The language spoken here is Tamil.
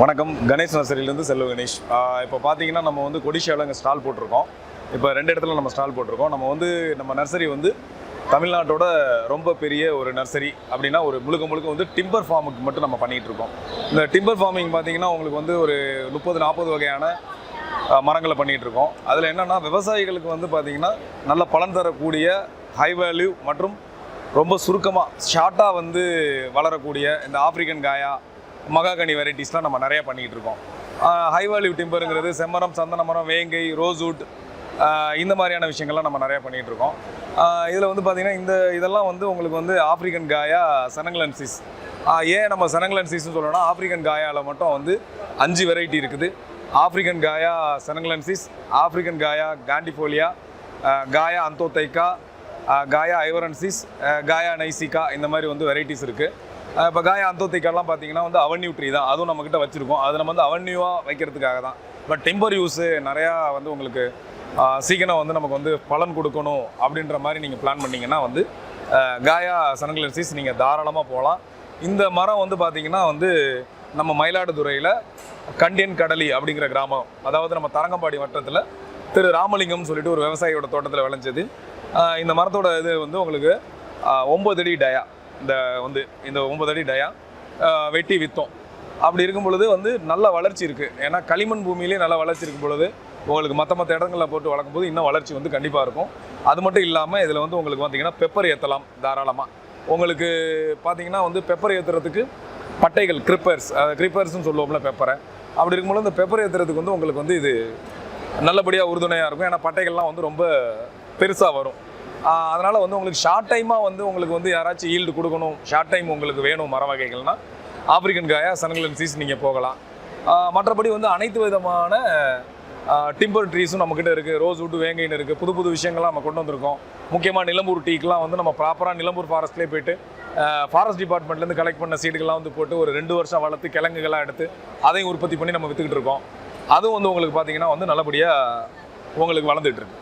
வணக்கம். கணேஷ் நர்சரியிலேருந்து செல்வ கணேஷ். இப்போ பார்த்தீங்கன்னா நம்ம வந்து கொடிஷியாவில் இங்கே ஸ்டால் போட்டிருக்கோம். இப்போ 2 இடத்துல நம்ம ஸ்டால் போட்டிருக்கோம். நம்ம நர்சரி வந்து தமிழ்நாட்டோட ரொம்ப பெரிய ஒரு நர்சரி அப்படின்னா ஒரு முழுக்க வந்து டிம்பர் ஃபார்முக்கு மட்டும் நம்ம பண்ணிகிட்டு இருக்கோம். இந்த டிம்பர் ஃபார்மிங் பார்த்தீங்கன்னா உங்களுக்கு வந்து ஒரு 30-40 வகையான மரங்களை பண்ணிகிட்டு இருக்கோம். அதில் என்னென்னா விவசாயிகளுக்கு வந்து பார்த்திங்கன்னா நல்ல பலன் தரக்கூடிய ஹை வேல்யூ மற்றும் ரொம்ப சுருக்கமாக ஷார்ட்டாக வந்து வளரக்கூடிய இந்த ஆஃப்ரிக்கன் காயா மகாகனி வெரைட்டிஸ்லாம் நம்ம நிறையா பண்ணிகிட்டு இருக்கோம். ஹை வேல்யூ டிம்பருங்கிறது செம்மரம், சந்தன மரம், வேங்கை, ரோஸ்வுட் இந்த மாதிரியான விஷயங்கள்லாம் நம்ம நிறையா பண்ணிகிட்டு இருக்கோம். இதில் வந்து பார்த்திங்கன்னா இதெல்லாம் வந்து உங்களுக்கு வந்து ஆஃப்ரிக்கன் காயா செனங்கலன்சிஸ். ஏன் நம்ம செனங்கலன்சிஸ்னு சொல்லணும்னா ஆஃப்ரிக்கன் காயாவில் மட்டும் வந்து 5 வெரைட்டி இருக்குது. ஆஃப்ரிக்கன் காயா செனங்கலன்சிஸ், ஆஃப்ரிக்கன் காயா காண்டிஃபோலியா, காயா அந்தோத்தைக்கா, காயா ஐவரன்சிஸ், காயா நைசிகா, இந்த மாதிரி வந்து வெரைட்டிஸ் இருக்குது. இப்போ காயா அந்தோத்தைக்காலாம் பார்த்தீங்கன்னா வந்து அவன்யூ ட்ரீ தான், அதுவும் நம்மக்கிட்ட வச்சுருக்கோம். அது நம்ம வந்து அவன்யூவாக வைக்கிறதுக்காக தான். பட் டெம்பர் யூஸு நிறையா வந்து உங்களுக்கு சீக்கிரம் வந்து நமக்கு வந்து பலன் கொடுக்கணும் அப்படின்ற மாதிரி நீங்கள் பிளான் பண்ணிங்கன்னா வந்து காயா செனங்கலன்சிஸ் நீங்கள் தாராளமாக போகலாம். இந்த மரம் வந்து பார்த்திங்கன்னா வந்து நம்ம மயிலாடுதுறையில் கண்டியன் கடலி அப்படிங்கிற கிராமம், அதாவது நம்ம தரங்கம்பாடி வட்டத்தில் திரு ராமலிங்கம்னு சொல்லிட்டு ஒரு விவசாயியோட தோட்டத்தில் விளைஞ்சது. இந்த மரத்தோட இது வந்து உங்களுக்கு 9 அடி டயா. இந்த 9 அடி டயா வெட்டி விற்றோம். அப்படி இருக்கும் பொழுது வந்து நல்ல வளர்ச்சி இருக்குது. ஏன்னா களிமண் பூமியிலே நல்ல வளர்ச்சி இருக்கும் பொழுது உங்களுக்கு மற்ற இடங்களில் போட்டு வளர்க்கும் போது இன்னும் வளர்ச்சி வந்து கண்டிப்பாக இருக்கும். அது மட்டும் இல்லாமல் இதில் வந்து உங்களுக்கு பார்த்திங்கன்னா பெப்பர் ஏற்றலாம் தாராளமாக. உங்களுக்கு பார்த்திங்கன்னா வந்து பெப்பர் ஏற்றுறதுக்கு பட்டைகள் கிரிப்பர்ஸ்னு சொல்லுவோம்ல பெப்பரை. அப்படி இருக்கும்போது இந்த பெப்பர் ஏற்றுறதுக்கு வந்து உங்களுக்கு வந்து இது நல்லபடியாக உறுதுணையாக இருக்கும். ஏன்னா பட்டைகள்லாம் வந்து ரொம்ப பெருசாக வரும். அதனால் வந்து உங்களுக்கு ஷார்ட் டைமாக வந்து உங்களுக்கு வந்து யாராச்சும் ஈல்டு கொடுக்கணும், ஷார்ட் டைம் உங்களுக்கு வேணும் மர வகைகள்னால் ஆஃப்ரிக்கன் காயா செனங்கலன்சிஸ் நீங்கள் போகலாம். மற்றபடி வந்து அனைத்து விதமான டிம்பர் ட்ரீஸும் நம்மக்கிட்ட இருக்குது. ரோஸ்வுட், வேங்கைன்னு இருக்குது. புது விஷயங்கள்லாம் நம்ம கொண்டு வந்திருக்கோம். முக்கியமாக நிலம்பூர் டீக்கெலாம் வந்து நம்ம ப்ராப்பராக நிலம்பூர் ஃபாரஸ்ட்லேயே போய்ட்டு ஃபாரஸ்ட் டிபார்ட்மெண்ட்லேருந்து கலெக்ட் பண்ண சீடுகள்லாம் வந்து போட்டு ஒரு 2 வருஷம் வளர்த்து கிழங்குகளாக எடுத்து அதையும் உற்பத்தி பண்ணி நம்ம விற்றுக்கிட்டு இருக்கோம். அதுவும் வந்து உங்களுக்கு பார்த்திங்கன்னா வந்து நல்லபடியாக உங்களுக்கு வளர்ந்துட்டுருக்கு.